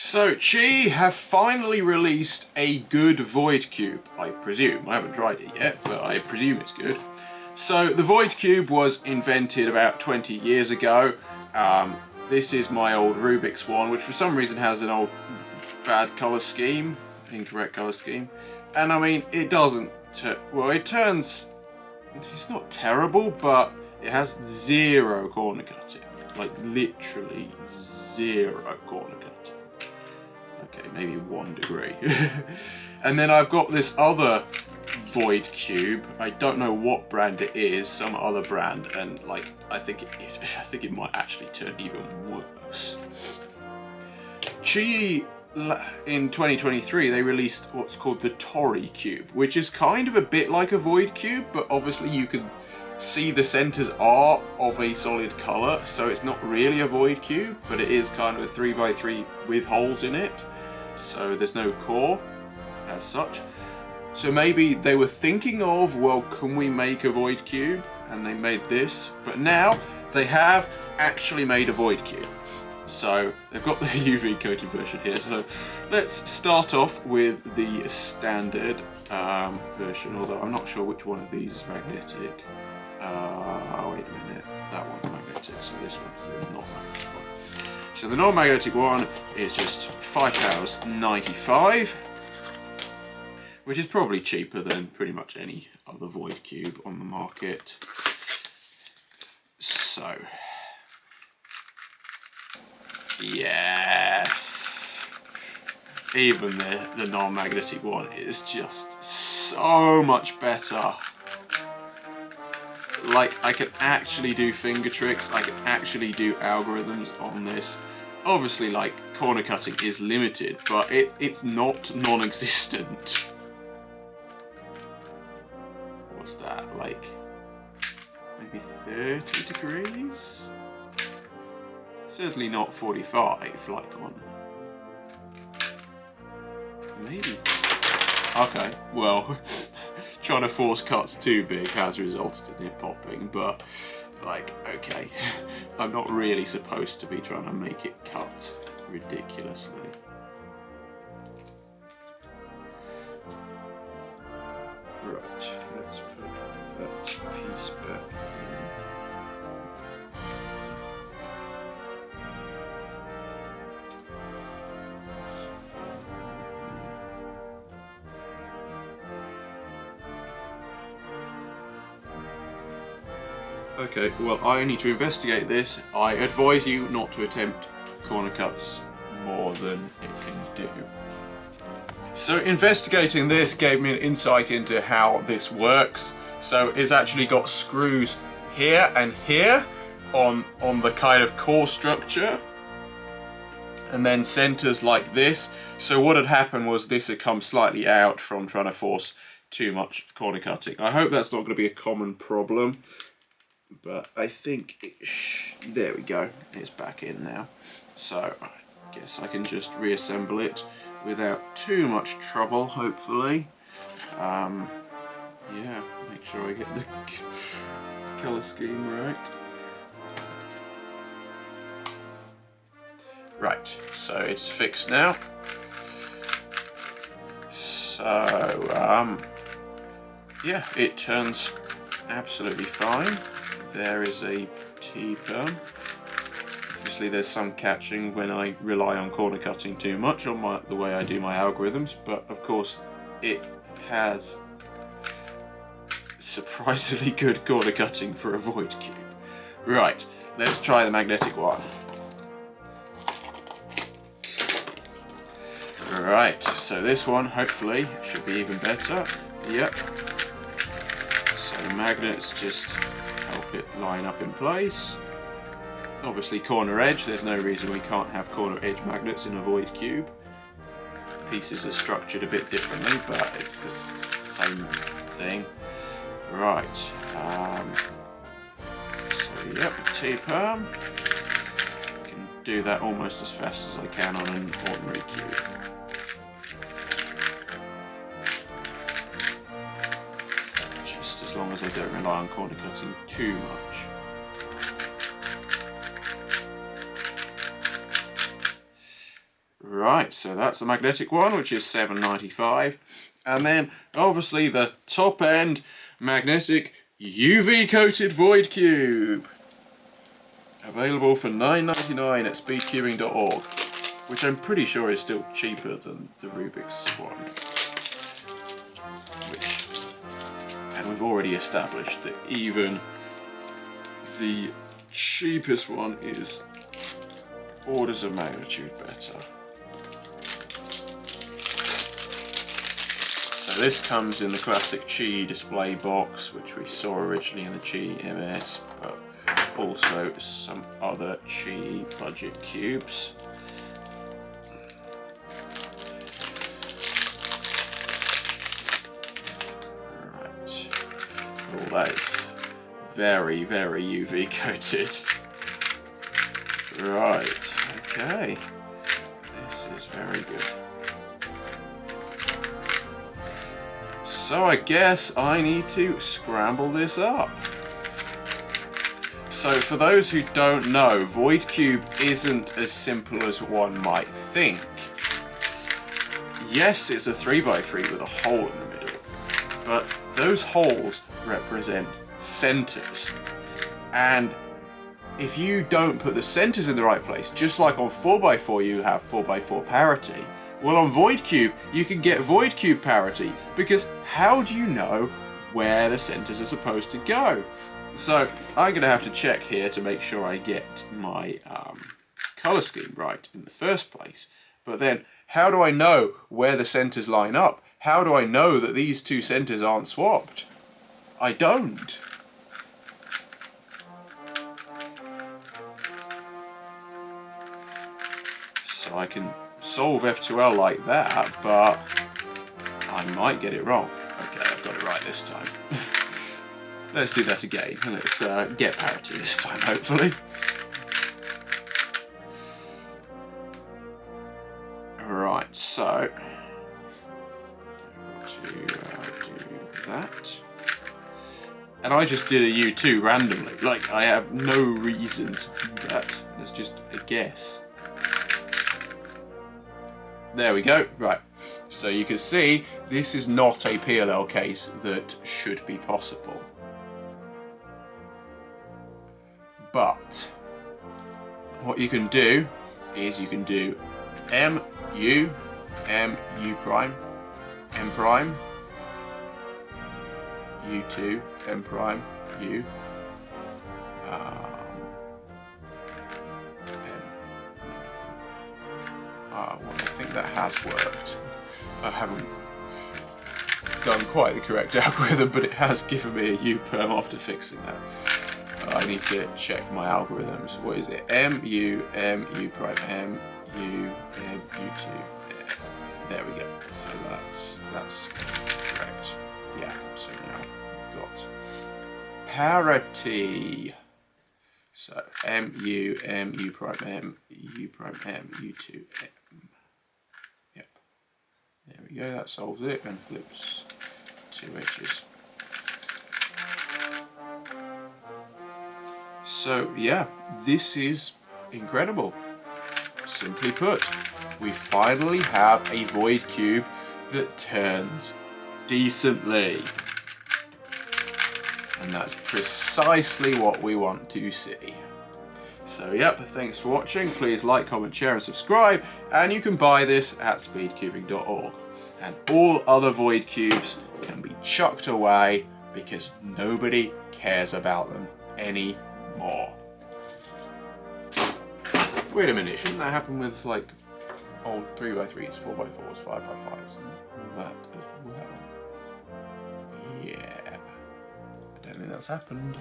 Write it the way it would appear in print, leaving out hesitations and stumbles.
So QiYi have finally released a good void cube, I presume. I haven't tried it yet, but I presume it's good. So the void cube was invented about 20 years ago. This is my old Rubik's one, which for some reason has an old bad colour scheme, incorrect colour scheme. And I mean, it doesn't, well, it turns, it's not terrible, but it has zero corner cutting. Like literally zero corner cutting. Okay, maybe 1 degree. And then I've got this other void cube. I don't know what brand it is, some other brand, and like I think it might actually turn even worse. QiYi in 2023 they released what's called the Tori cube, which is kind of a bit like a void cube, but obviously you can see the centers are of a solid color, so it's not really a void cube, but it is kind of a 3x3 with holes in it, so there's no core as such. So maybe they were thinking of, well, can we make a void cube? And they made this, but now they have actually made a void cube. So they've got the UV coated version here. So let's start off with the standard version, although I'm not sure which one of these is magnetic. Wait a minute, that one's magnetic, so this one's the non-magnetic one. So the non-magnetic one is just £5.95, which is probably cheaper than pretty much any other void cube on the market. So, yes, even the non-magnetic one is just so much better. Like, I can actually do finger tricks, I can actually do algorithms on this. Obviously, like, corner cutting is limited, but it's not non-existent. What's that, like, maybe 30 degrees? Certainly not 45, like on... maybe... okay, well... trying to force cuts too big has resulted in it popping, but like, okay, I'm not really supposed to be trying to make it cut ridiculously. Right, let's put that piece back in. Okay, well, I need to investigate this. I advise you not to attempt corner cuts more than it can do. So investigating this gave me an insight into how this works. So it's actually got screws here and here on the kind of core structure, and then centers like this. So what had happened was this had come slightly out from trying to force too much corner cutting. I hope that's not going to be a common problem. But I think there we go, it's back in now. So I guess I can just reassemble it without too much trouble, hopefully. Yeah, make sure I get the colour scheme right. Right, so it's fixed now. So, yeah, it turns absolutely fine. There is a T-perm. Obviously there's some catching when I rely on corner cutting too much on the way I do my algorithms, but of course it has surprisingly good corner cutting for a void cube. Right, let's try the magnetic one. Right, so this one hopefully should be even better. Yep. So the magnets just help it line up in place. Obviously corner edge, there's no reason we can't have corner edge magnets in a void cube. Pieces are structured a bit differently, but it's the same thing. Right, so yep, T-perm. Can do that almost as fast as I can on an ordinary cube. Just as long as I don't rely on corner cutting too much. Right, so that's the magnetic one, which is $7.95. And then, obviously, the top-end magnetic UV-coated void cube. Available for $9.99 at speedcubing.org, which I'm pretty sure is still cheaper than the Rubik's one. And we've already established that even the cheapest one is orders of magnitude better. So this comes in the classic QiYi display box, which we saw originally in the QiYi MS, but also some other QiYi budget cubes. Right. Oh, that is very, very UV coated. Right, okay. This is very good. So I guess I need to scramble this up. So for those who don't know, Void Cube isn't as simple as one might think. Yes, it's a 3x3 with a hole in the middle, but those holes represent centers. And if you don't put the centers in the right place, just like on 4x4 you have 4x4 parity, well, on Void Cube you can get Void Cube parity, because how do you know where the centers are supposed to go? So I'm going to have to check here to make sure I get my color scheme right in the first place. But then, how do I know where the centers line up? How do I know that these two centers aren't swapped? I don't. So I can solve F2L like that, but I might get it wrong. Okay, I've got it right this time. Let's do that again, and let's get parity this time, hopefully. Right, so to do that. And I just did a U2 randomly, like I have no reason to do that. It's just a guess. There we go, right. So you can see this is not a PLL case that should be possible. But what you can do is you can do MU, MU prime, M prime, U2, M prime, U, well, I think that has worked. I haven't done quite the correct algorithm, but it has given me a U perm after fixing that. I need to check my algorithms. What is it? M, U, prime, M, U, M, U2. There we go. So that's correct. Yeah, so now we've got parity. So M, U, prime, M, U prime, M, U2, M. Yep. There we go, that solves it and flips two edges. So yeah, this is incredible. Simply put, we finally have a void cube that turns decently. And that's precisely what we want to see. So yep, thanks for watching. Please like, comment, share and subscribe. And you can buy this at speedcubing.org. And all other void cubes can be chucked away because nobody cares about them anymore. Wait a minute, shouldn't that happen with like old 3x3s, 4x4s, 5x5s and all that as well? Yeah, I don't think that's happened.